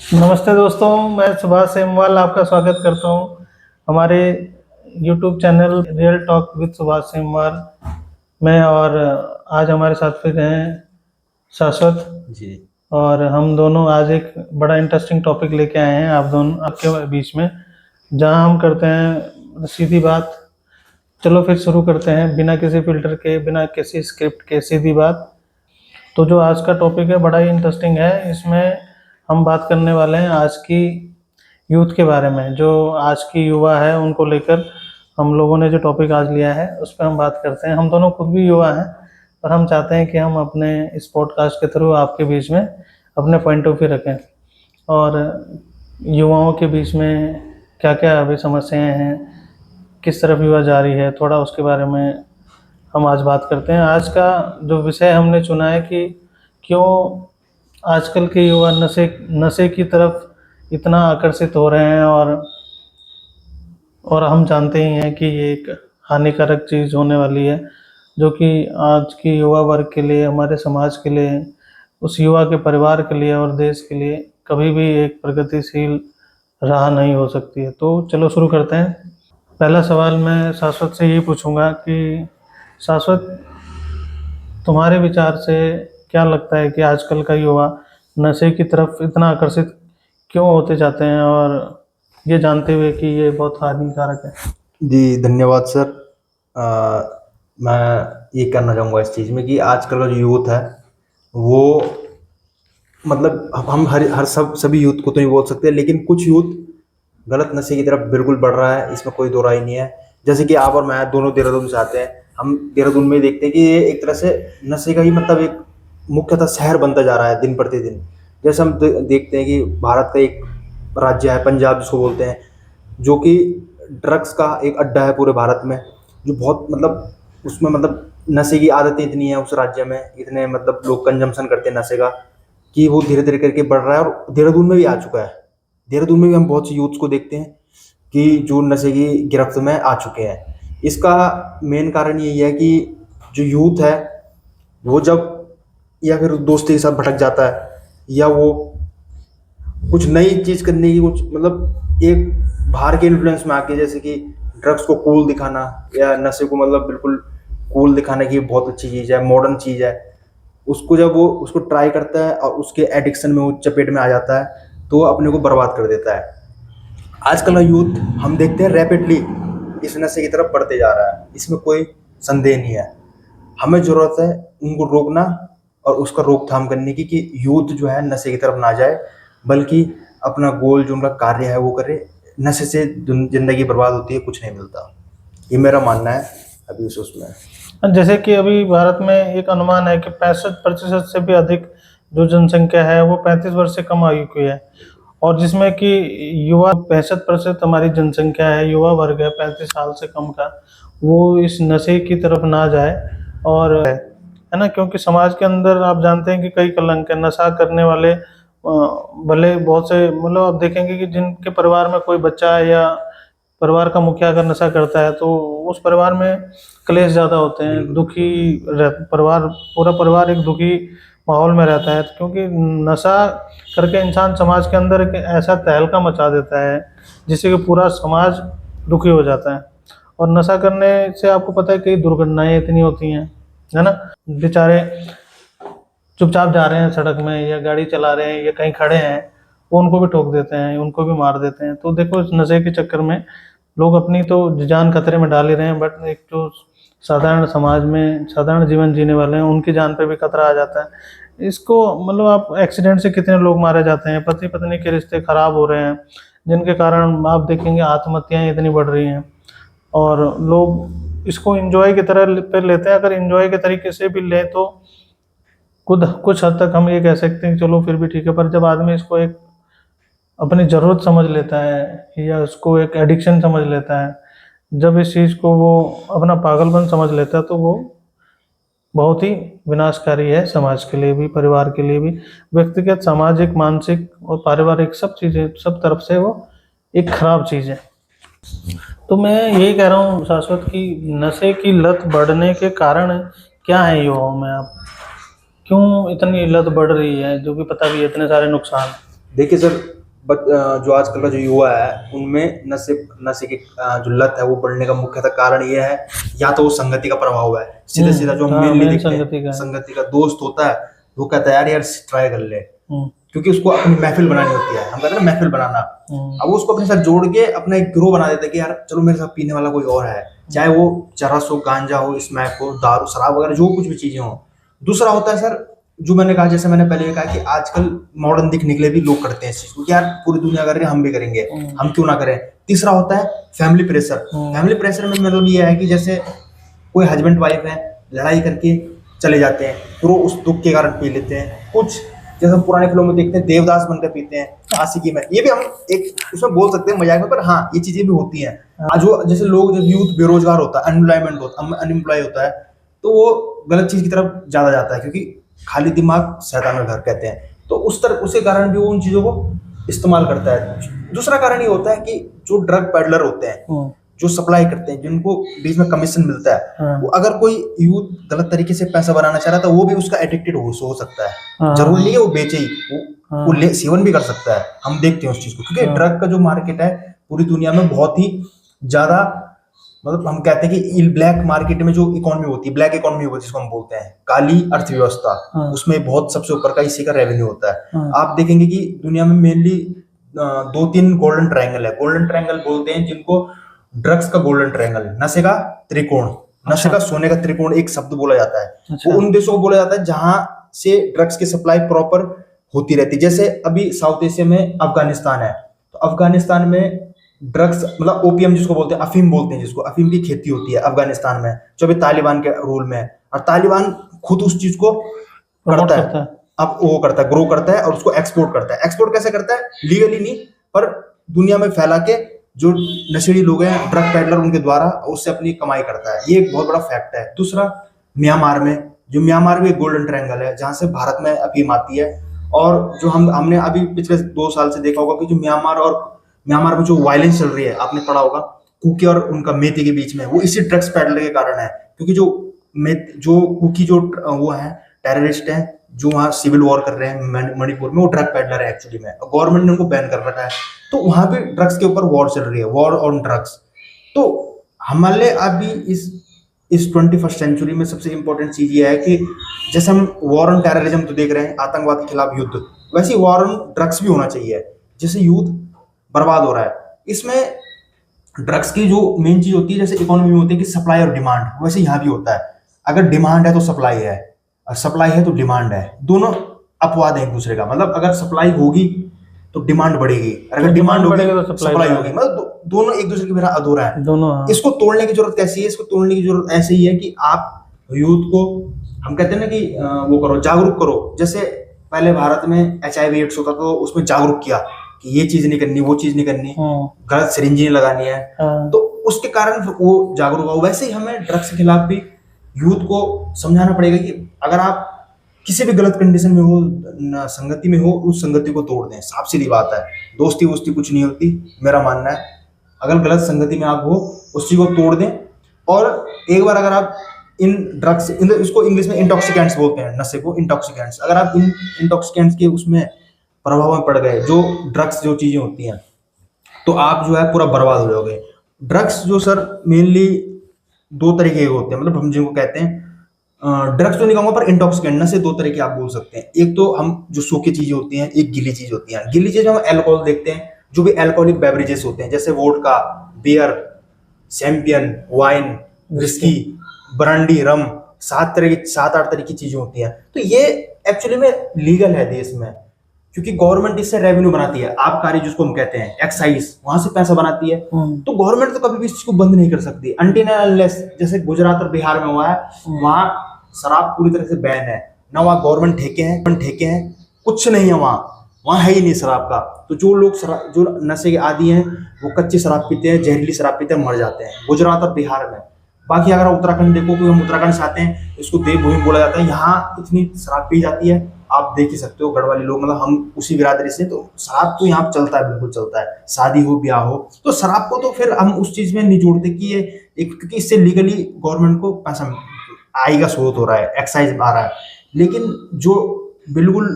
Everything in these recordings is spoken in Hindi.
नमस्ते दोस्तों, मैं सुभाष सेमवाल आपका स्वागत करता हूं हमारे YouTube channel real talk with Subhash Semwal में। और आज हमारे साथ फिर हैं शाश्वत जी। और हम दोनों आज एक बड़ा इंटरेस्टिंग टॉपिक लेके आए हैं आप दोनों आपके बीच में, जहां हम करते हैं सीधी बात। चलो फिर शुरू करते हैं, बिना किसी फिल्टर के, बिना किसी स्क्रिप्ट के, सीधी बात। तो जो आज का टॉपिक है बड़ा ही इंटरेस्टिंग है। इसमें हम बात करने वाले हैं आज की यूथ के बारे में। जो आज की युवा है उनको लेकर हम लोगों ने जो टॉपिक आज लिया है उस पर हम बात करते हैं। हम दोनों खुद भी युवा हैं और हम चाहते हैं कि हम अपने इस पॉडकास्ट के थ्रू आपके बीच में अपने पॉइंट ऑफ व्यू रखें और युवाओं के बीच में क्या क्या अभी समस्याएं हैं, किस तरफ युवा जा रही है, थोड़ा उसके बारे में हम आज बात करते हैं। आज का जो विषय हमने चुना है कि क्यों आजकल के युवा नशे नशे की तरफ इतना आकर्षित हो रहे हैं। और हम जानते ही हैं कि ये एक हानिकारक चीज़ होने वाली है, जो कि आज की युवा वर्ग के लिए, हमारे समाज के लिए, उस युवा के परिवार के लिए और देश के लिए कभी भी एक प्रगतिशील राह नहीं हो सकती है। तो चलो शुरू करते हैं। पहला सवाल मैं शाश्वत से यही पूछूंगा कि शाश्वत, तुम्हारे विचार से क्या लगता है कि आजकल का युवा नशे की तरफ इतना आकर्षित क्यों होते जाते हैं, और ये जानते हुए कि ये बहुत हानिकारक है? जी, धन्यवाद सर। मैं ये कहना चाहूँगा इस चीज़ में कि आजकल का जो यूथ है वो मतलब हम हर सभी यूथ को तो नहीं बोल सकते, लेकिन कुछ यूथ गलत नशे की तरफ बिल्कुल बढ़ रहा है, इसमें कोई दो राय नहीं है। जैसे कि आप और मैं दोनों देहरादून से आते हैं, हम देहरादून में देखते हैं कि ये एक तरह से नशे का ही मतलब एक मुख्यतः शहर बनता जा रहा है दिन प्रतिदिन। जैसे हम देखते हैं कि भारत का एक राज्य है पंजाब, जिसको बोलते हैं, जो कि ड्रग्स का एक अड्डा है पूरे भारत में, जो बहुत मतलब उसमें मतलब नशे की आदतें इतनी है उस राज्य में, इतने मतलब लोग कंजम्पशन करते हैं नशे का, कि वो धीरे धीरे करके बढ़ रहा है और देहरादून में भी आ चुका है। देहरादून में भी हम बहुत सी यूथ्स को देखते हैं कि जो नशे की गिरफ्त में आ चुके हैं। इसका मेन कारण यही है कि जो यूथ है वो जब या फिर दोस्ती के साथ भटक जाता है, या वो कुछ नई चीज़ करने की कुछ मतलब एक बाहर के इन्फ्लुएंस में आके, जैसे कि ड्रग्स को कूल दिखाना या नशे को मतलब बिल्कुल कूल दिखाने की बहुत अच्छी चीज़ है, मॉडर्न चीज़ है, उसको जब वो उसको ट्राई करता है और उसके एडिक्शन में वो चपेट में आ जाता है तो वो अपने को बर्बाद कर देता है। आजकल का यूथ हम देखते हैं रैपिडली इस नशे की तरफ बढ़ते जा रहा है, इसमें कोई संदेह नहीं है। हमें ज़रूरत है उनको रोकना और उसका रोकथाम करने की, कि यूथ जो है नशे की तरफ ना जाए, बल्कि अपना गोल जो उनका कार्य है वो करे। नशे से ज़िंदगी बर्बाद होती है, कुछ नहीं मिलता। ये मेरा मानना है अभी उसमें। जैसे कि अभी भारत में एक अनुमान है कि 65% से भी अधिक जो जनसंख्या है वो 35 वर्ष से कम आयु की है, और जिसमें कि युवा 65% हमारी जनसंख्या है, युवा वर्ग है 35 साल से कम का, वो इस नशे की तरफ ना जाए। और है ना, क्योंकि समाज के अंदर आप जानते हैं कि कई कलंक है। नशा करने वाले भले बहुत से, मतलब आप देखेंगे कि जिनके परिवार में कोई बच्चा है या परिवार का मुखिया अगर नशा करता है तो उस परिवार में क्लेश ज़्यादा होते हैं, दुखी परिवार, पूरा परिवार एक दुखी माहौल में रहता है, क्योंकि नशा करके इंसान समाज के अंदर एक ऐसा तहलका मचा देता है जिससे कि पूरा समाज दुखी हो जाता है। और नशा करने से आपको पता है कई दुर्घटनाएं इतनी होती हैं, है ना। बेचारे चुपचाप जा रहे हैं सड़क में या गाड़ी चला रहे हैं या कहीं खड़े हैं, वो उनको भी ठोक देते हैं, उनको भी मार देते हैं। तो देखो, इस नशे के चक्कर में लोग अपनी तो जान खतरे में डाल ही रहे हैं, बट एक जो साधारण समाज में साधारण जीवन जीने वाले हैं उनकी जान पे भी खतरा आ जाता है। इसको मतलब आप एक्सीडेंट से कितने लोग मारे जाते हैं, पति पत्नी के रिश्ते खराब हो रहे हैं, जिनके कारण आप देखेंगे आत्महत्याएं इतनी बढ़ रही हैं। और लोग इसको एंजॉय की तरह पे लेते हैं। अगर एंजॉय के तरीके से भी लें तो खुद कुछ हद तक हम ये कह सकते हैं कि चलो फिर भी ठीक है, पर जब आदमी इसको एक अपनी ज़रूरत समझ लेता है या उसको एक एडिक्शन समझ लेता है, जब इस चीज़ को वो अपना पागलपन समझ लेता है, तो वो बहुत ही विनाशकारी है समाज के लिए भी, परिवार के लिए भी, व्यक्तिगत, सामाजिक, मानसिक और पारिवारिक सब चीज़ें, सब तरफ से वो एक खराब चीज़ है। तो मैं यही कह रहा हूँ शाश्वत की नशे की लत बढ़ने के कारण क्या है युवाओं में? आप क्यों इतनी लत बढ़ रही है, जो कि पता भी है इतने सारे नुकसान? देखिए सर, बट जो आजकल का जो युवा है उनमें नशे की जो लत है वो बढ़ने का मुख्यतः कारण ये है, या तो वो संगति का प्रभाव है। सीधा सीधा जो हम हाँ, मेनली मेन देखते संगति हैं, का है। संगति का दोस्त होता है, वो कहता है यार यार ट्राई कर ले, हम्म, क्योंकि उसको अपनी महफिल बनानी होती है। हम कहते हैं ना महफिल बनाना। अब वो उसको अपने साथ जोड़ के अपना एक गिरोह बना देता है कि यार चलो मेरे साथ पीने वाला कोई और है, चाहे वो चरस हो, गांजा हो, स्मैक हो, दारू, शराब वगैरह जो कुछ भी चीजें हो। दूसरा होता है सर, जो मैंने कहा, जैसे मैंने पहले कहा कि आजकल मॉडर्न दिखने के लिए भी लोग करते हैं इस चीज को कि यार पूरी दुनिया कर रही है, हम भी करेंगे, हम क्यों ना करें। तीसरा होता है फैमिली प्रेशर। फैमिली प्रेशर में मतलब ये है कि जैसे कोई हस्बैंड वाइफ है, लड़ाई करके चले जाते हैं, फिर वो उस दुख के कारण पी लेते हैं। कुछ जैसे हम पुराने फिल्मों में देखते हैं, देवदास बनकर पीते हैं आशिकी में, ये भी हम एक उसमें बोल सकते हैं मजाक में, पर हाँ ये चीजें भी होती हैं। जो जैसे लोग, जब यूथ बेरोजगार होता है, अनएम्प्लॉय होता है, तो वो गलत चीज की तरफ ज्यादा जाता है, क्योंकि खाली दिमाग शैतान का घर कहते हैं। तो उस तरह उसके कारण भी वो उन चीजों को इस्तेमाल करता है। दूसरा कारण ये होता है कि जो ड्रग पेडलर होते हैं, जो सप्लाई करते हैं, जिनको बीच में कमीशन मिलता है, वो अगर कोई यूथ गलत तरीके से पैसा बनाना चाह रहा था, वो भी उसका एडिक्टेड हो सकता है। जरूरी नहीं है वो बेचे ही, वो सेवन भी कर सकता है। हम देखते हैं उस चीज को, क्योंकि ड्रग का जो मार्केट है पूरी दुनिया में बहुत ही ज्यादा, मतलब हम कहते हैं कि ब्लैक मार्केट में जो इकोनॉमी होती है, ब्लैक इकोनॉमी होती है जिसको हम बोलते हैं, काली अर्थव्यवस्था, उसमें बहुत सबसे ऊपर का इसी का रेवेन्यू होता है। आप देखेंगे कि दुनिया में मेनली 2-3 गोल्डन ट्रायंगल है। गोल्डन ट्रायंगल बोलते हैं जिनको, ड्रग्स का गोल्डन ट्रायंगल, नशे का त्रिकोण, नशे का सोने का त्रिकोण एक शब्द बोला जाता है। वो उन देशों को बोला जाता है जहां से ड्रग्स की सप्लाई प्रॉपर होती रहती है। जैसे अभी साउथ एशिया में अफगानिस्तान है, तो अफगानिस्तान में ड्रग्स मतलब ओपीएम जिसको बोलते हैं, अफीम बोलते हैं जिसको, अफीम की खेती होती है अफगानिस्तान में, जो अभी तालिबान के रूल में है। और तालिबान खुद उस चीज को करता है, अब वो करता है, ग्रो करता है और उसको एक्सपोर्ट करता है। एक्सपोर्ट कैसे करता है? लीगली नहीं, पर दुनिया में फैला के जो नशेड़ी लोग हैं, ड्रग पेडलर, उनके द्वारा उससे अपनी कमाई करता है। ये एक बहुत बड़ा फैक्ट है। दूसरा, म्यांमार में, जो म्यांमार में एक गोल्डन ट्रायंगल है जहां से भारत में अफीम आती है। और जो हमने अभी पिछले 2 साल से देखा होगा कि जो म्यांमार में जो वायलेंस चल रही है, आपने पढ़ा होगा, कुकी और उनका मेथे के बीच में, वो इसी ड्रग्स पेडलर के कारण है। क्योंकि जो कुकी जो वो है टेररिस्ट है, जो वहाँ सिविल वॉर कर रहे हैं मणिपुर में, वो ड्रग पेडलर है एक्चुअली में, गवर्नमेंट ने उनको बैन कर रखा है। तो वहां पे ड्रग्स के ऊपर वॉर चल रही है, वॉर ऑन ड्रग्स। तो हमारे अभी इस 21st सेंचुरी में सबसे इंपॉर्टेंट चीज ये है कि जैसे हम वॉर ऑन टेररिज्म तो देख रहे हैं, आतंकवाद के खिलाफ युद्ध, वैसे ही वॉर ऑन ड्रग्स भी होना चाहिए। जैसे यूथ बर्बाद हो रहा है, इसमें ड्रग्स की जो मेन चीज होती है, जैसे इकोनॉमी में होती है कि सप्लाई और डिमांड, वैसे यहाँ भी होता है। अगर डिमांड है तो सप्लाई है, और सप्लाई है तो डिमांड है। दोनों अपवाद है एक दूसरे का। मतलब अगर सप्लाई होगी तो डिमांड बढ़ेगी, अगर डिमांड होगी तो सप्लाई होगी। मतलब दोनों एक दूसरे के बिना अधूरा है। दोनों, इसको तोड़ने की जरूरत कैसी है? इसको तोड़ने की जरूरत ऐसे ही है कि आप यूथ को, हम कहते हैं ना कि वो करो, जागरूक करो। जैसे पहले भारत में HIV एड्स होता तो उसमें जागरूक किया कि ये चीज नहीं करनी, वो चीज नहीं करनी, गलत सिरिंज नहीं लगानी है, तो उसके कारण वो जागरूक हो। वैसे ही हमें ड्रग्स के खिलाफ भी यूथ को समझाना पड़ेगा कि अगर आप किसी भी गलत कंडीशन में हो, संगति में हो, उस संगति को तोड़ दें। साफ सीधी बात है, दोस्ती वोस्ती कुछ नहीं होती, मेरा मानना है। अगर गलत संगति में आप हो, उस चीज को तोड़ दें। और एक बार अगर आप इन ड्रग्स, इसको इंग्लिश में इंटॉक्सिकेंट्स बोलते हैं, नशे को इंटॉक्सिकेंट्स, अगर आप इन इंटॉक्सिकेंट्स के उसमें प्रभाव में पड़ गए, जो ड्रग्स जो चीजें होती हैं, तो आप जो है पूरा बर्बाद हो जाओगे। ड्रग्स जो सर मेनली 2 तरीके के होते हैं, मतलब हम जिनको कहते हैं ड्रग्स तो नहीं कहूंगा, पर इंटॉक्सिकेंट नशे 2 तरह के आप बोल सकते हैं। एक तो हम जो सूखी चीजें होती हैं, एक गीली चीज होती है। गीली चीज हम अल्कोहल देखते हैं, जो भी अल्कोहलिक बेवरेजेस होते हैं, जैसे vodka, beer, champagne, wine, whisky, brandy, rum, 7-8 तरह की चीजें होती हैं। तो ये एक्चुअली में लीगल है देश में, क्योंकि गवर्नमेंट इससे रेवेन्यू बनाती है, आबकारी जिसको हम कहते हैं, एक्साइज, वहां से पैसा बनाती है। तो गवर्नमेंट तो कभी भी इस चीज को बंद नहीं कर सकती, अनटिल अनलेस, जैसे गुजरात और बिहार में हुआ है, वहां शराब पूरी तरह से बैन है ना, वहां गवर्नमेंट ठेके हैं, कुछ नहीं है वहां है ही नहीं शराब का। तो जो लोग जो नशे के आदी हैं, वो कच्ची शराब पीते हैं, जहरीली शराब पीते हैं, मर जाते हैं, गुजरात और बिहार में। बाकी अगर आप उत्तराखंड देखो, क्योंकि हम उत्तराखंड से आते हैं, इसको देवभूमि बोला जाता है, यहाँ इतनी शराब पी जाती है, आप देख ही सकते हो। गढ़वाली लोग, मतलब हम उसी बिरादरी से, तो शराब तो यहाँ चलता है, बिल्कुल चलता है, शादी हो ब्याह हो, तो शराब को तो फिर हम उस चीज में नहीं जोड़ते कि ये एक, क्योंकि इससे लीगली गवर्नमेंट को पैसा आय का स्रोत हो रहा है, एक्साइज आ रहा है। लेकिन जो बिल्कुल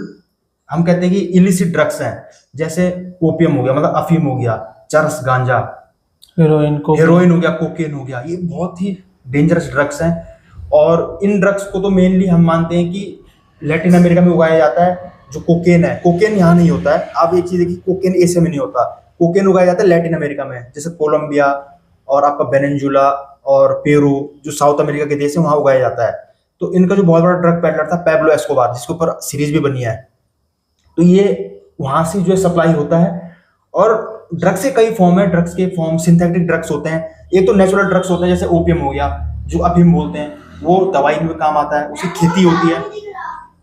हम कहते हैं कि इलिसिट ड्रग्स हैं, जैसे ओपियम हो गया मतलब अफीम हो गया, चरस गांजा, हीरोइन को हेरोइन हो गया, कोकेन हो गया, ये बहुत ही डेंजरस ड्रग्स हैं। और इन ड्रग्स को तो मेनली हम मानते हैं कि लैटिन अमेरिका में उगाया जाता है। जो कोकेन है, कोकेन यहाँ नहीं होता है। आप एक चीज देखिए, कोकेन एशिया में नहीं होता, कोकेन उगाया जाता है लैटिन अमेरिका में, जैसे कोलंबिया और आपका वेनेजुला और पेरू, जो साउथ अमेरिका के देश है वहां उगाया जाता है। तो इनका जो बहुत बड़ा ड्रग पैडलर था पैब्लो एस्कोबार, जिसके ऊपर सीरीज भी बनी है, तो ये वहां से जो है सप्लाई होता है। और ड्रग्स के कई फॉर्म है, ड्रग्स के फॉर्म सिंथेटिक ड्रग्स होते हैं, एक तो नेचुरल ड्रग्स होते हैं जैसे ओपियम हो गया, जो अफीम बोलते हैं, वो दवाई में काम आता है, उसकी खेती होती है।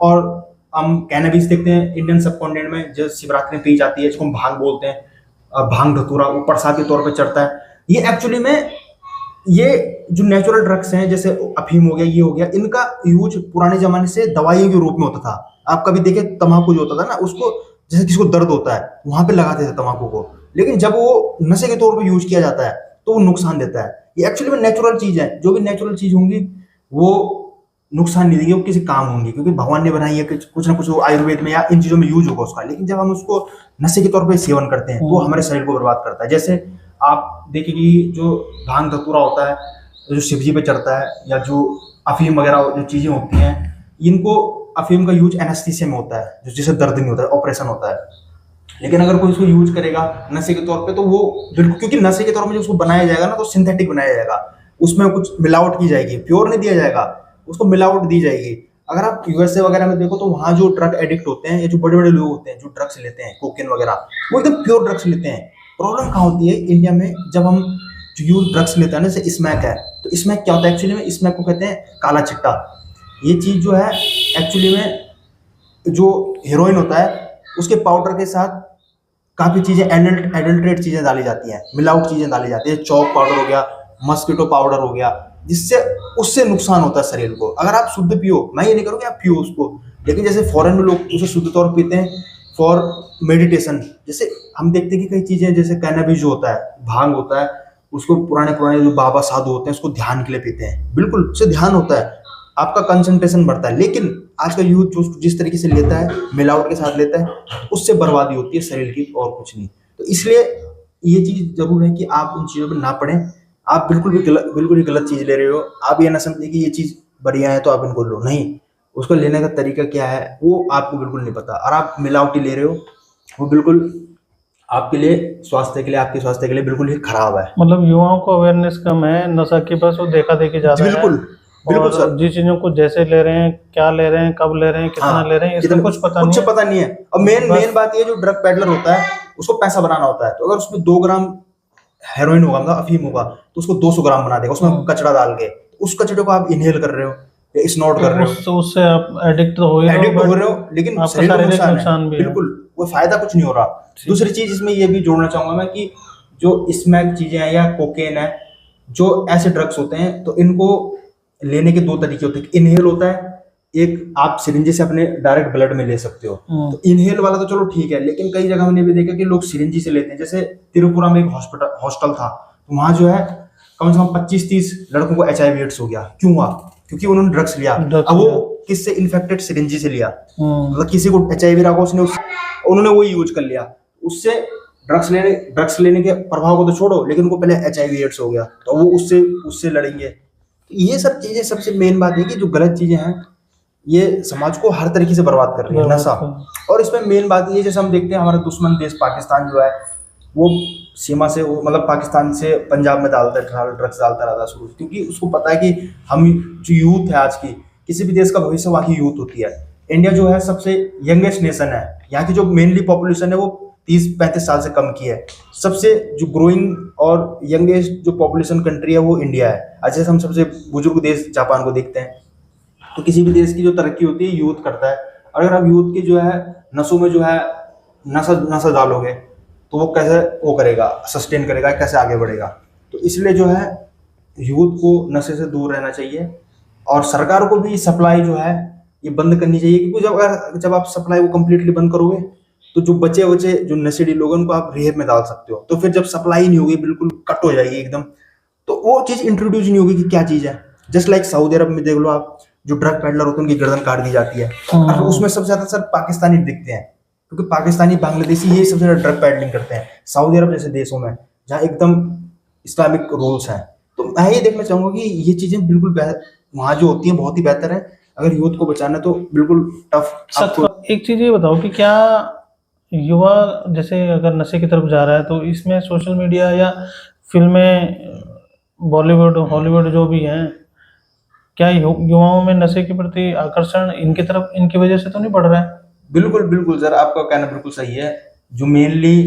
और हम कैनबिस देखते हैं इंडियन सबकॉन्टिनेंट में, जो शिवरात्रि में पी जाती है, जिसको हम भांग बोलते हैं, भांग धतूरा, वो प्रसाद के तौर पर चढ़ता है। ये एक्चुअली में ये जो नेचुरल ड्रग्स हैं जैसे अफीम हो गया, ये हो गया, इनका यूज पुराने जमाने से दवाइयों के रूप में होता था। आप कभी देखे तम्बाकू जो होता था ना, उसको जैसे किसी को दर्द होता है वहां पे लगाते थे तम्बाकू को, लेकिन जब वो नशे के तौर पर यूज किया जाता है तो वो नुकसान देता है। ये एक्चुअली में नेचुरल चीज है, जो भी नेचुरल चीज होंगी वो नुकसान नहीं देगी, वो किसी काम होंगी, क्योंकि भगवान ने बनाई है कि कुछ ना कुछ वो आयुर्वेद में या इन चीजों में यूज होगा उसका। लेकिन जब हम उसको नशे के तौर पर सेवन करते हैं तो वो हमारे शरीर को बर्बाद करता है। जैसे आप देखेंगे जो भांग धतूरा होता है, जो शिवजी पे चढ़ता है, या जो अफीम वगैरह जो चीजें होती हैं, इनको अफीम का यूज एनेस्थीसिया में होता है, जो जिसे दर्द नहीं होता है, ऑपरेशन होता है। लेकिन अगर कोई इसको यूज करेगा नशे के तौर पे तो वो बिल्कुल, क्योंकि नशे के तौर में जो उसको बनाया जाएगा ना, तो सिंथेटिक बनाया जाएगा, उसमें कुछ मिलावट की जाएगी, प्योर नहीं दिया जाएगा, उसको मिलावट दी जाएगी। अगर आप यूएसए वगैरह में देखो तो वहाँ जो ड्रग एडिक्ट होते हैं या जो बड़े बड़े लोग होते हैं जो ड्रग्स लेते हैं, कोकेन वगैरह, वो एकदम प्योर ड्रग्स लेते हैं। प्रॉब्लम कहाँ होती है इंडिया में, जब हम जो यूज ड्रग्स लेते हैं ना, जैसे स्मैक है, तो स्मैक क्या होता है एक्चुअली में, स्मैक को कहते हैं काला चिट्टा। ये चीज जो है एक्चुअली में जो हेरोइन होता है उसके पाउडर के साथ काफी चीजें एडल्ट्रेट चीजें डाली जाती हैं, मिलावट चीजें डाली जाती है, चौक पाउडर हो गया, मस्कीटो पाउडर हो गया, जिससे उससे नुकसान होता है शरीर को। अगर आप शुद्ध पियो, मैं ये नहीं करूँगी आप पियो उसको, लेकिन जैसे फॉरेन में लोग उसे शुद्ध तौर पीते हैं फॉर मेडिटेशन। जैसे हम देखते हैं कि कई चीजें जैसे कैनबिस जो होता है, भांग होता है, उसको पुराने पुराने जो बाबा साधु होते हैं उसको ध्यान के लिए पीते हैं, बिल्कुल उससे ध्यान होता है, आपका कंसंट्रेशन बढ़ता है। लेकिन आज का यूथ जो जिस तरीके से लेता है, मिलावट के साथ लेता है, उससे बर्बादी होती है शरीर की और कुछ नहीं। तो इसलिए ये चीज जरूर है कि आप इन चीजों पर ना पड़ें। आप बिल्कुल ही गलत चीज ले रहे हो, आप ये ना समझिए कि ये चीज बढ़िया है तो आप इनको लो, नहीं, उसको लेने का तरीका क्या है वो आपको बिल्कुल नहीं पता, और आप मिलावटी ले रहे हो, वो बिल्कुल आपके लिए स्वास्थ्य के लिए, आपके स्वास्थ्य के लिए बिल्कुल ही खराब है। मतलब युवाओं को अवेयरनेस कम है नशा की, बस वो देखा देखी ज्यादा है। बिल्कुल बिल्कुल सर, जिस चीजों को जैसे ले रहे हैं, क्या ले रहे हैं, कब ले रहे हैं, कितना ले रहे हैं, इसका कुछ पता नहीं है। और मेन बात ये, जो ड्रग पेडलर होता है उसको पैसा बनाना होता है, तो अगर उसमें 2 ग्राम हेरोइन होगा, मतलब अफीम होगा, तो उसको 200 ग्राम बना देगा उसमें कचड़ा डाल के, तो उस कचड़े को आप इनहेल कर रहे हो या स्नॉट कर रहे हो, उससे आप एडिक्ट तो हो रहे हो, लेकिन शरीर को नुकसान भी है, बिल्कुल वो फायदा कुछ नहीं हो रहा। दूसरी चीज इसमें ये भी जोड़ना चाहूंगा मैं कि जो स्मैक चीजें हैं या कोकेन है, जो ऐसे ड्रग्स होते हैं, तो इनको लेने के 2 तरीके होते हैं। इनहेल होता है, एक आप सिरिंज से अपने डायरेक्ट ब्लड में ले सकते हो, तो इनहेल वाला तो चलो ठीक है, लेकिन कई जगह हमने भी देखा कि लोग सिरिंज से लेते हैं। जैसे तिरुपुरा में एक हॉस्टल था, तो वहां जो है कम से कम 25-30 लड़कों को HIV एड्स हो गया। क्यों हुआ? क्योंकि उन्होंने ड्रग्स लिया। अब वो किससे इन्फेक्टेड? सिरिंज से लिया, मतलब किसी को HIV रहा, उन्होंने वो यूज कर लिया, उससे ड्रग्स लेने के प्रभाव को तो छोड़ो, लेकिन उनको पहले HIV एड्स हो गया, तो वो उससे लड़ेंगे। ये सब चीजें, सबसे मेन बात है कि जो गलत चीजें हैं ये समाज को हर तरीके से बर्बाद कर रही है, नशा। और इसमें मेन बात ये, जैसे हम देखते हैं हमारा दुश्मन देश पाकिस्तान जो है, वो सीमा से, वो मतलब पाकिस्तान से पंजाब में डालता है, ड्रग्स डालता रहता है शुरू, क्योंकि उसको पता है कि हम जो यूथ है आज की, किसी भी देश का भविष्य वहाँ की यूथ होती है। इंडिया जो है सबसे यंगेस्ट नेशन है, यहाँ की जो मेनली पॉपुलेशन है वो 30-35 साल से कम की है। सबसे जो ग्रोइंग और यंगेस्ट जो पॉपुलेशन कंट्री है वो इंडिया है। अच्छा, हम सबसे बुजुर्ग देश जापान को देखते हैं। तो किसी भी देश की जो तरक्की होती है यूथ करता है। अगर आप यूथ की जो है नसों में जो है नशा डालोगे तो वो कैसे वो करेगा, सस्टेन करेगा, कैसे आगे बढ़ेगा? तो इसलिए जो है यूथ को नशे से दूर रहना चाहिए, और सरकार को भी सप्लाई जो है ये बंद करनी चाहिए, क्योंकि जब आप सप्लाई को कम्प्लीटली बंद करोगे तो जो बचे जो नशेड़ी लोगों को आप रिहेब में डाल सकते हो। तो फिर जब सप्लाई नहीं होगी, बिल्कुल कट हो जाएगी एकदम, तो वो चीज इंट्रोड्यूस नहीं होगी कि क्या चीज है। जस्ट लाइक सऊदी अरब में देख लो आप, जो ड्रग पेडलर होते हैं उनकी गर्दन काट दी जाती है, और उसमें सबसे ज्यादा सर पाकिस्तानी दिखते हैं। क्योंकि पाकिस्तानी, बांग्लादेशी ये सबसे ज़्यादा ड्रग पैडलिंग करते हैं सऊदी अरब जैसे देशों में जहाँ एकदम इस्लामिक रूल्स हैं। तो मैं ये देखना चाहूँगा कि ये चीज़ें बिल्कुल वहाँ जो होती हैं बहुत ही बेहतर है। अगर यूथ को बचाना है तो बिल्कुल टफ आपको। एक चीज़ ये बताओ कि क्या युवा जैसे अगर नशे की तरफ जा रहा है तो इसमें सोशल मीडिया या फिल्में, बॉलीवुड हॉलीवुड जो भी हैं, क्या युवाओं में नशे के प्रति आकर्षण इनकी तरफ इनकी वजह से तो नहीं बढ़ रहा है? बिल्कुल बिल्कुल सर, आपका कहना बिल्कुल सही है। जो मेनली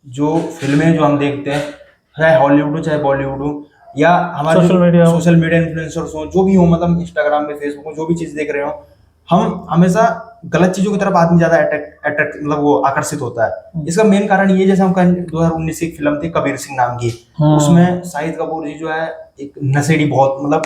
जो फिल्में जो हम देखते हैं, चाहे हॉलीवुड हो चाहे बॉलीवुड हो या हमारे सोशल मीडिया हो। सोशल मीडिया इन्फ्लुएंसर्स हो, जो भी हो, मतलब इंस्टाग्राम में, फेसबुक में जो भी चीज़ देख रहे हो, हम हमेशा गलत चीज़ों की तरफ आदमी ज़्यादा अट्रैक्ट मतलब वो आकर्षित होता है। इसका मेन कारण ये, जैसे हम कहें 2019 की एक फिल्म थी कबीर सिंह नाम की, उसमें शाहिद कपूर जी जो है एक नशेड़ी, बहुत मतलब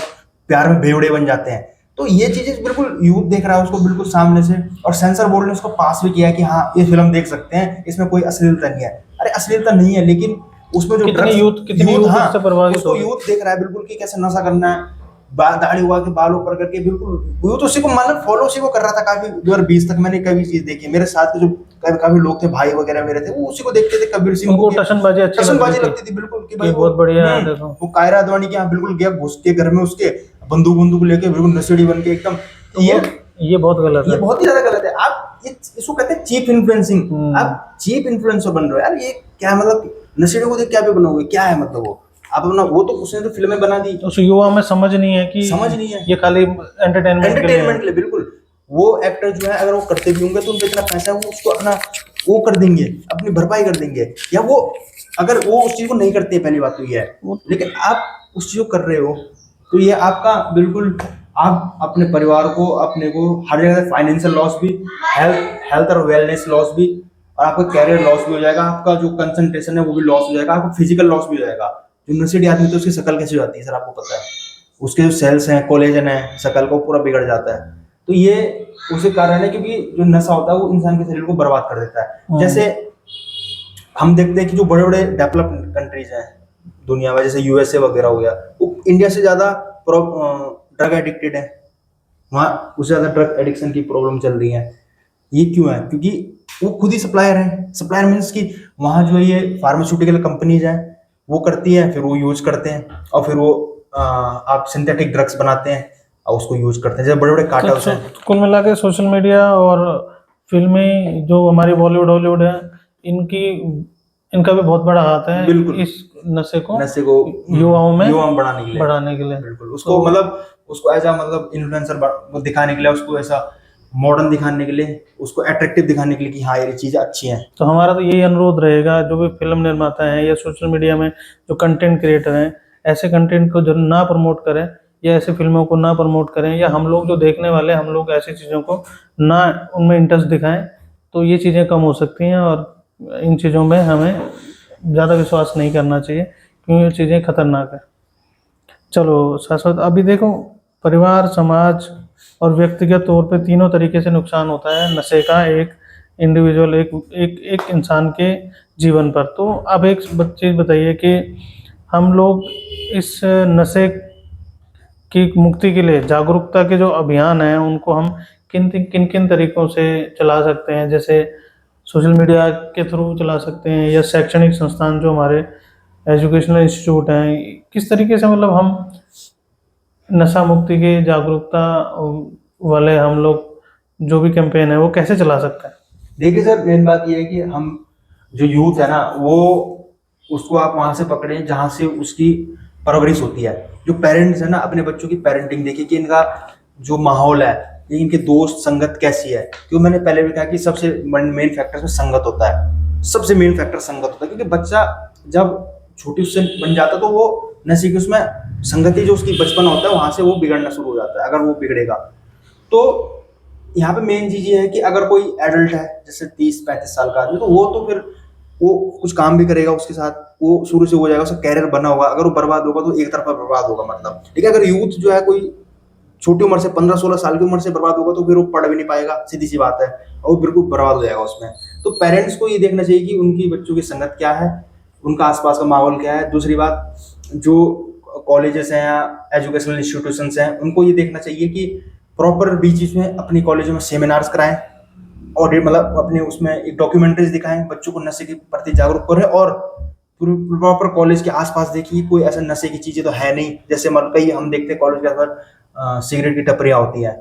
प्यार में बेवड़े बन जाते हैं। तो ये चीजें बिल्कुल यूथ देख रहा है उसको बिल्कुल सामने से, और सेंसर बोर्ड ने उसको पास भी किया है कि हाँ ये फिल्म देख सकते हैं, इसमें कोई अश्लीलता नहीं है। अरे अश्लीलता नहीं है, लेकिन उसमें जो कितनी यूथ हाँ, इससे प्रभावित उसको हो रही है। यूथ देख रहा है बिल्कुल कि कैसे नशा करना है, दाढ़ी हुआ के बाल ऊपर करके, बिल्कुल यूथ उसी को मतलब फॉलो उसी को कर रहा था। काफी 2020 तक मैंने कभी चीज देखी, मेरे साथ के जो काफी लोग थे, भाई वगैरह मेरे थे, वो उसी को देखते थे, कबीर सिंह उनको को। टशनबाजी अच्छी टशनबाजी लगती लगती थी बिल्कुल कि थी, भाई ये बहुत बढ़िया है, देखो। वो कायरा अडवाणी के यहाँ बिल्कुल गया, घुस के घर में उसके बंदूक लेके बिल्कुल नशेड़ी बन के एकदम। तो ये बहुत गलत ये है। बहुत ही ज्यादा गलत है। आप इसको कहते हैं चीप इन्फ्लुएंसिंग। आप चीप इन्फ्लुएंसर बन रहे हो यार, ये क्या मतलब, नशेड़ी को देख क्या भी बनोगे, क्या है मतलब वो आप अपना, वो तो उसने तो फिल्में बना दी, उस युवा में समझ नहीं है कि ये खाली एंटरटेनमेंट के लिए है। लिए बिल्कुल। वो एक्टर जो है अगर वो करते भी होंगे तो उनको इतना पैसा है, वो उसको अपना वो कर देंगे, अपनी भरपाई कर देंगे। या वो अगर वो उस चीज को नहीं करते, पहली बात तो ये है, लेकिन आप उस चीज को कर रहे हो तो ये आपका बिल्कुल, आप अपने परिवार को, अपने को हर जगह फाइनेंशियल लॉस भी, हेल्थ और वेलनेस लॉस भी, और आपका कैरियर लॉस भी हो जाएगा, आपका जो कंसंट्रेशन है वो भी लॉस हो जाएगा, आपका फिजिकल लॉस भी हो जाएगा। जो नशेड़ी आदमी तो उसकी शक्ल कैसे हो जाती है सर, आपको पता है, उसके जो सेल्स हैं, कोलेजन है शक्ल को पूरा बिगड़ जाता है। तो ये उसी कारण है, क्योंकि जो नशा होता है वो इंसान के शरीर को बर्बाद कर देता है। जैसे हम देखते हैं कि जो बड़े बड़े डेवलप्ड कंट्रीज हैं दुनिया में, जैसे यूएसए वगैरह हो गया, वो इंडिया से ज्यादा ड्रग एडिक्टेड है, वहाँ उससे ज्यादा ड्रग एडिक्शन की प्रॉब्लम चल रही है। ये क्यों है? क्योंकि वो खुद ही सप्लायर है। सप्लायर मीन्स कि वहाँ जो ये फार्मास्यूटिकल कंपनीज हैं वो करती है, फिर वो यूज करते हैं, और फिर वो आप सिंथेटिक ड्रग्स बनाते हैं और उसको यूज करते हैं, जैसे बड़े बड़े कार्टल्स हैं। कुल मिला के सोशल मीडिया और फिल्में जो हमारी बॉलीवुड हॉलीवुड है, इनका भी बहुत बड़ा हाथ है बिल्कुल। इस नशे को युवाओं में बढ़ाने के लिए बिल्कुल। उसको मतलब उसको ऐसा मतलब इन्फ्लुएंसर दिखाने के लिए, उसको ऐसा मॉडर्न दिखाने के लिए, उसको अट्रैक्टिव दिखाने के लिए कि हाँ ये चीजें अच्छी हैं। तो हमारा तो यही अनुरोध रहेगा, जो भी फिल्म निर्माता हैं या सोशल मीडिया में जो कंटेंट क्रिएटर हैं, ऐसे कंटेंट को जो ना प्रमोट करें, या ऐसे फिल्मों को ना प्रमोट करें, या हम लोग जो देखने वाले हम लोग ऐसी चीज़ों को ना उनमें इंटरेस्ट दिखाएं, तो ये चीज़ें कम हो सकती हैं। और इन चीज़ों में हमें ज़्यादा विश्वास नहीं करना चाहिए, क्योंकि ये चीज़ें खतरनाक है। चलो शाश्वत, अभी देखो, परिवार, समाज और व्यक्तिगत तौर पे तीनों तरीके से नुकसान होता है नशे का, एक इंडिविजुअल, एक इंसान के जीवन पर। तो अब एक चीज़ बताइए कि हम लोग इस नशे की मुक्ति के लिए जागरूकता के जो अभियान हैं उनको हम किन किन तरीकों से चला सकते हैं? जैसे सोशल मीडिया के थ्रू चला सकते हैं, या शैक्षणिक संस्थान जो हमारे एजुकेशनल इंस्टीट्यूट हैं, किस तरीके से मतलब हम नशा मुक्ति की जागरूकता वाले हम लोग जो भी कैंपेन है वो कैसे चला सकते हैं? देखिए सर, मेन बात ये है कि हम जो यूथ है ना, वो उसको आप वहां से पकड़े जहां से उसकी परवरिश होती है। जो पेरेंट्स है ना, अपने बच्चों की पेरेंटिंग देखिए कि इनका जो माहौल है, इनके दोस्त संगत कैसी है। क्योंकि मैंने पहले भी कहा कि सबसे मेन फैक्टर में संगत होता है, सबसे मेन फैक्टर संगत होता है। क्योंकि बच्चा जब छोटी उससे बन जाता है तो वो नशे की उसमें संगति जो उसकी बचपन होता है वहां से वो बिगड़ना शुरू हो जाता है। अगर वो बिगड़ेगा तो यहाँ पे मेन चीज ये है कि अगर कोई एडल्ट है जैसे 30-35 साल का आदमी, तो वो तो फिर वो कुछ काम भी करेगा उसके साथ, वो शुरू से हो जाएगा, उसका कैरियर बना होगा। अगर वो बर्बाद होगा तो एक तरफा बर्बाद होगा मतलब। ठीक है, अगर यूथ जो है कोई छोटी उम्र से 15-16 साल की उम्र से बर्बाद होगा तो फिर वो पढ़ भी नहीं पाएगा, सीधी सी बात है, और वो बिल्कुल बर्बाद हो जाएगा उसमें। तो पेरेंट्स को ये देखना चाहिए कि उनकी बच्चों की संगत क्या है, उनका आसपास का माहौल क्या है। दूसरी बात, जो कॉलेजेस हैं या एजुकेशनल इंस्टीट्यूशंस हैं, उनको ये देखना चाहिए कि प्रॉपर बीच में अपनी कॉलेजों में सेमिनार्स कराएं, ऑडिट मतलब अपने उसमें एक डॉक्यूमेंट्रीज दिखाएं, बच्चों को नशे के प्रति जागरूक करें, और प्रॉपर कॉलेज के आसपास देखिए कोई ऐसा नशे की चीजें तो है नहीं, जैसे मतलब कई हम देखते हैं कॉलेज के आसपास सिगरेट की टपरियां होती हैं,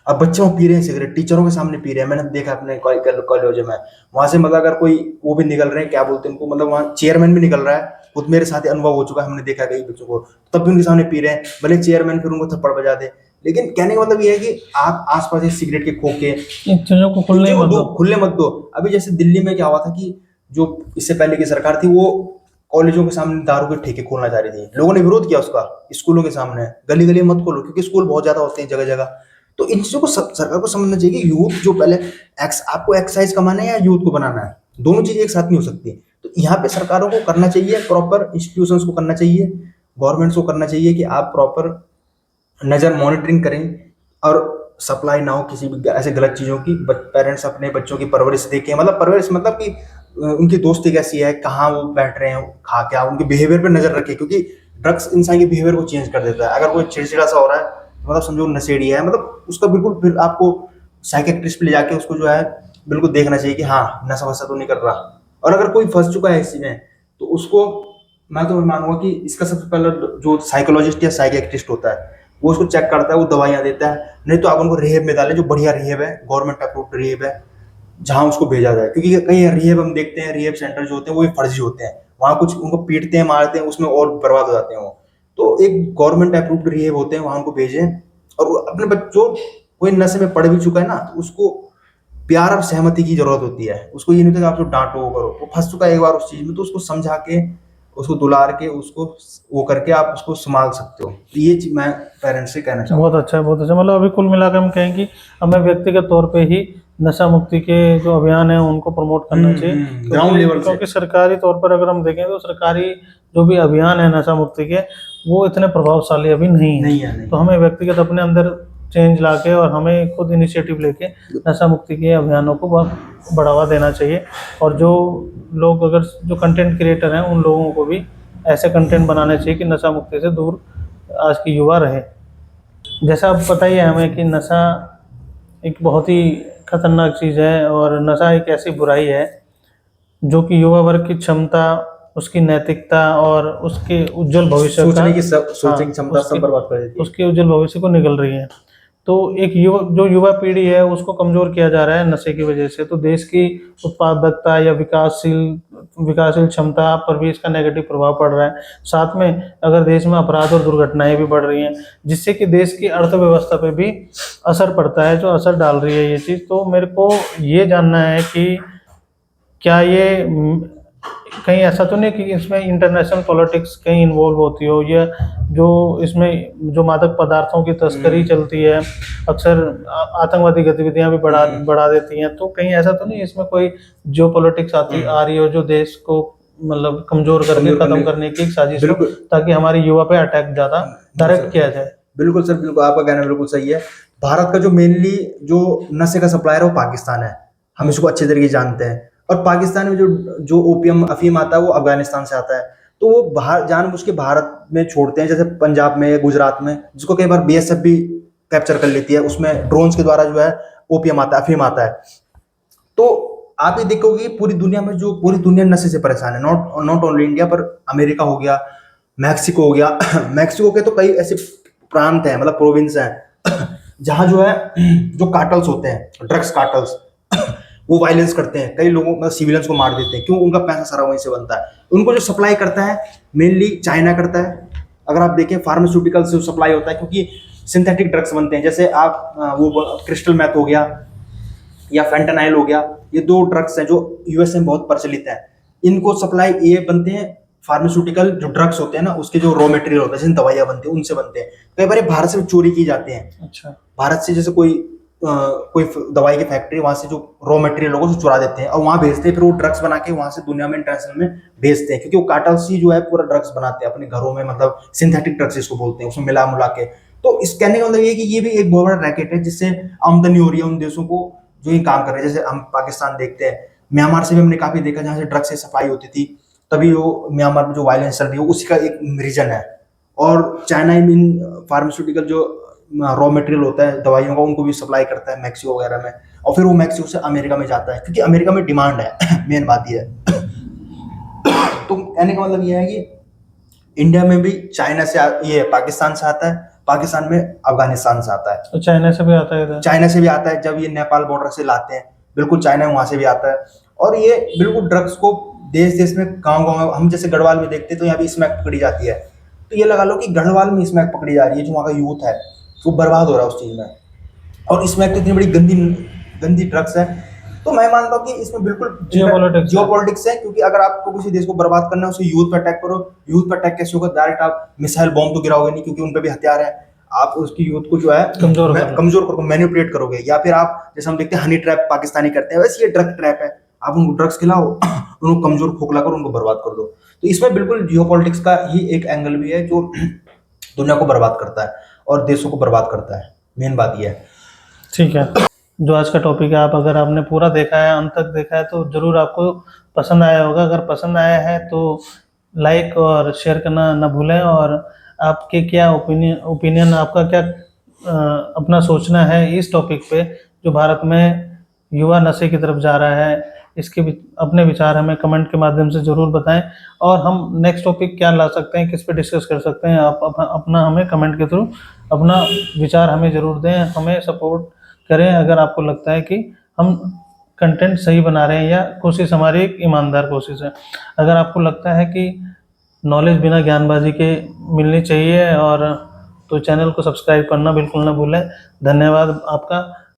अब बच्चे वो पी रहे हैं सिगरेट, टीचरों के सामने पी रहे हैं, मैंने देखा अपने कॉलेज में, वहां से मतलब अगर कोई वो भी निकल रहे हैं, क्या बोलते हैं उनको, मतलब वहाँ चेयरमैन भी निकल रहा है, खुद मेरे साथ ही अनुभव हो चुका है, हमने देखा कई बच्चों को, तब भी उनके सामने पी रहे हैं, भले चेयरमैन फिर उनको थप्पड़ बजा दे। लेकिन कहने का मतलब ये है कि आप आसपास ये सिगरेट के खोखे इन चीजों को खुलने ही मत दो। खुले मत दो। अभी जैसे दिल्ली में क्या हुआ था कि जो इससे पहले की सरकार थी वो कॉलेजों के सामने दारू के ठेके खोलना चाह रही थी, लोगों ने विरोध किया उसका, स्कूलों के सामने, गली गली मत खोलो क्योंकि स्कूल बहुत ज्यादा होते हैं जगह जगह। तो इन चीजों को सरकार को समझना चाहिए कि यूथ जो पहले आपको एक्सरसाइज कमाना है या यूथ को बनाना है, दोनों चीजें एक साथ नहीं हो सकती। तो यहाँ पे सरकारों को करना चाहिए, प्रॉपर इंस्टीट्यूशंस को करना चाहिए, गवर्नमेंट्स को करना चाहिए कि आप प्रॉपर नजर मॉनिटरिंग करें और सप्लाई ना हो किसी भी ऐसे गलत चीजों की, पेरेंट्स अपने बच्चों की परवरिश देखें, मतलब परवरिश मतलब कि उनकी दोस्ती कैसी है, कहाँ वो बैठ रहे हैं, खा क्या, उनके बिहेवियर पे नजर रखें, क्योंकि ड्रग्स इंसान के बिहेवियर को चेंज कर देता है। अगर कोई चिड़चिड़ा सा हो रहा है तो मतलब समझो नशेड़ी है, मतलब उसका बिल्कुल फिर आपको साइकेट्रिस्ट पे ले जाके उसको जो है बिल्कुल देखना चाहिए कि हाँ नशा वशा तो नहीं कर रहा। और अगर कोई फंस चुका है इसी में तो उसको मैं तो मानूंगा कि इसका सबसे पहले जो साइकोलॉजिस्ट या साइकेट्रिस्ट होता है वो उसको चेक करता है, वो दवाइयाँ देता है, नहीं तो आप उनको रिहेब में डालें, जो बढ़िया रिहेब है, गवर्नमेंट अप्रूव्ड रिहेब है, जहाँ उसको भेजा जाए, क्योंकि कई रिहेब हम देखते हैं, रिहेब सेंटर जो होते हैं वो भी फर्जी होते हैं, वहाँ कुछ उनको पीटते हैं मारते हैं, उसमें और बर्बाद हो जाते हैं वो। तो एक गवर्नमेंट अप्रूव्ड रिहेब होते हैं, वहाँ उनको भेजें। और अपने बच्चों कोई नशे में पड़ भी चुका है ना तो उसको प्यार और सहमति की जरूरत होती है, उसको ये नहीं होता कि आप जो डांटो करो, वो फंस चुका है एक बार उस चीज में तो उसको समझा के, उसको दुलार के, उसको वो करके आप उसको संभाल सकते हो। तो ये चीज मैं पेरेंट्स से कहना चाहूँगा। बहुत अच्छा है, बहुत अच्छा। मतलब अभी कुल मिलाकर हम कहें कि हमें व्यक्तिगत तौर पे ही नशा मुक्ति के जो अभियान है उनको प्रमोट करना चाहिए, ग्राउंड लेवल से। क्योंकि सरकारी तौर पर अगर हम देखें तो सरकारी जो भी अभियान है नशा मुक्ति के वो इतने प्रभावशाली अभी नहीं नहीं है। है, नहीं। तो हमें व्यक्तिगत अपने अंदर चेंज लाके और हमें खुद इनिशिएटिव लेके नशा मुक्ति के अभियानों को बढ़ावा देना चाहिए। और जो लोग अगर जो कंटेंट क्रिएटर हैं उन लोगों को भी ऐसे कंटेंट बनाने चाहिए कि नशा मुक्ति से दूर आज की युवा रहे। जैसा अब पता ही है हमें कि नशा एक बहुत ही खतरनाक चीज़ है और नशा एक ऐसी बुराई है जो कि युवा वर्ग की क्षमता, उसकी नैतिकता और उसके उज्जवल भविष्य सोचने की हाँ, सोचने की क्षमता सब बर्बाद कर देती है। उसके उज्जवल भविष्य को निगल रही है। तो एक युवा पीढ़ी है उसको कमजोर किया जा रहा है नशे की वजह से। तो देश की उत्पादकता या विकासशील क्षमता पर भी इसका नेगेटिव प्रभाव पड़ रहा है। साथ में अगर देश में अपराध और दुर्घटनाएं भी बढ़ रही हैं जिससे कि देश की अर्थव्यवस्था पे भी असर पड़ता है, जो असर डाल रही है ये चीज़। तो मेरे को ये जानना है कि क्या ये कहीं ऐसा तो नहीं कि इसमें इंटरनेशनल पॉलिटिक्स कहीं इन्वॉल्व होती हो, या जो इसमें जो मादक पदार्थों की तस्करी चलती है अक्सर आतंकवादी गतिविधियां भी बढ़ा देती हैं। तो कहीं ऐसा तो नहीं इसमें कोई जियो पॉलिटिक्स आ रही हो जो देश को मतलब कमजोर करके खत्म करने की एक साजिश हो, ताकि हमारी युवा पे अटैक ज्यादा डायरेक्ट किया जाए। बिल्कुल सर, बिल्कुल आपका कहना बिल्कुल सही है। भारत का जो मेनली जो नशे का सप्लायर है वो पाकिस्तान है, हम इसको अच्छे तरीके से जानते हैं। और पाकिस्तान में जो जो ओपियम अफीम आता है वो अफगानिस्तान से आता है, तो वो बाहर जानबूझ के भारत में छोड़ते हैं, जैसे पंजाब में, गुजरात में, जिसको कई बार बीएसएफ भी कैप्चर कर लेती है, उसमें ड्रोन्स के द्वारा जो है ओपियम आता है, अफीम आता है। तो आप ये देखोगे पूरी दुनिया में जो पूरी दुनिया नशे से परेशान है, नॉट ओनली इंडिया, पर अमेरिका हो गया, मैक्सिको हो गया मैक्सिको के तो कई ऐसे प्रांत हैं, मतलब प्रोविंस हैं जहां जो है जो कार्टल्स होते हैं, ड्रग्स कार्टल्स वो वायलेंस करते हैं, कई लोगों मतलब सिविलियंस को मार देते हैं। क्यों? उनका पैसा सारा वहीं से बनता है। उनको जो सप्लाई करता है मेनली चाइना करता है। अगर आप देखें फार्मास्यूटिकल से सप्लाई होता है, क्योंकि सिंथेटिक ड्रग्स बनते हैं, जैसे आप वो क्रिस्टल मैथ हो गया या फेंटानाइल हो गया, ये दो ड्रग्स हैं जो यूएसए में बहुत प्रचलित है। इनको सप्लाई ये बनते हैं फार्मास्यूटिकल जो ड्रग्स होते हैं ना, उसके जो रॉ मटेरियल होता है जिन दवाइयां बनती हैं उनसे बनते हैं। कई बार भारत से चोरी की जाते हैं। अच्छा। भारत से जैसे कोई दवाई की फैक्ट्री, वहां से जो रॉ मटेरियल होगा उसको चुरा देते हैं और वहां भेजते हैं, फिर वो ड्रग्स बना के वहां से दुनिया में इंटरनेशनल में भेजते हैं, क्योंकि वो कार्टल्स ही जो है पूरा ड्रग्स बनाते हैं अपने घरों में, मतलब सिंथेटिक ड्रग्स इसको बोलते हैं, उसमें मिला मुला के। तो इस कहने का मतलब ये कि ये भी एक बहुत बड़ा रैकेट है जिससे आमदनी हो रही है उन देशों को जो ये काम कर रहे हैं। जैसे हम पाकिस्तान देखते हैं, म्यांमार से भी हमने काफी देखा जहाँ से ड्रग्स से सप्लाई होती थी, तभी वो म्यांमार में जो वायलेंस चल रही है उसी का एक रीजन है। और चाइना इन फार्मास्यूटिकल जो रॉ मटेरियल होता है दवाइयों का, उनको भी सप्लाई करता है मैक्सिको वगैरह में। और फिर वो मैक्सिको से अमेरिका में जाता है, क्योंकि अमेरिका में डिमांड है। मेन बात ये है। तो कहने का मतलब ये है कि इंडिया में भी चाइना से ये पाकिस्तान से आता है, पाकिस्तान में अफगानिस्तान से आता है, तो चाइना से भी आता है इधर। चाइना से भी आता है। जब ये नेपाल बॉर्डर से लाते हैं, बिल्कुल चाइना वहां से भी आता है। और ये बिल्कुल ड्रग्स को देश देश में, गांव गांव में, हम जैसे गढ़वाल में देखते हैं तो यहाँ भी स्मैक पकड़ी जाती है। तो ये लगा लो कि गढ़वाल में स्मैक पकड़ी जा रही है, जो वहाँ का यूथ है वो बर्बाद हो रहा है उस चीज में। और स्मैक तो इतनी बड़ी गंदी गंदी ड्रग्स है। तो मैं मानता हूँ कि इसमें बिल्कुल जियोपॉलिटिक्स है, क्योंकि अगर आपको किसी देश को बर्बाद करना है, उसे यूथ पर अटैक करो। यूथ पर अटैक कैसे होगा? डायरेक्ट आप मिसाइल बॉम्ब तो गिराओगे नहीं, क्योंकि उन पर भी हथियार है। आप उसकी यूथ को जो है कमजोर करो, मैनिपुलेट करोगे। या फिर आप, जैसे हम देखते हैं हनी ट्रैप पाकिस्तानी करते हैं, वैसे ये ड्रग ट्रैप है। आप उनको ड्रग्स खिलाओ, उनको कमजोर खोखला कर उनको बर्बाद कर दो। तो इसमें बिल्कुल जियोपॉलिटिक्स का ही एक एंगल भी है, जो दुनिया को बर्बाद करता है और देशों को बर्बाद करता है। मेन बात ये है। ठीक है, जो आज का टॉपिक है, आप अगर आपने पूरा देखा है, अंत तक देखा है, तो ज़रूर आपको पसंद आया होगा। अगर पसंद आया है तो लाइक और शेयर करना ना भूलें। और आपके क्या ओपिनियन आपका क्या अपना सोचना है इस टॉपिक पे, जो भारत में युवा नशे की तरफ जा रहा है, इसके अपने विचार हमें कमेंट के माध्यम से ज़रूर बताएं। और हम नेक्स्ट टॉपिक क्या ला सकते हैं, किस पे डिस्कस कर सकते हैं, आप अपना हमें कमेंट के थ्रू अपना विचार हमें ज़रूर दें, हमें सपोर्ट करें। अगर आपको लगता है कि हम कंटेंट सही बना रहे हैं, या कोशिश हमारी एक ईमानदार कोशिश है। अगर आपको लगता है कि नॉलेज बिना ज्ञानबाजी के मिलनी चाहिए, और तो चैनल को सब्सक्राइब करना बिल्कुल ना भूलें। धन्यवाद आपका।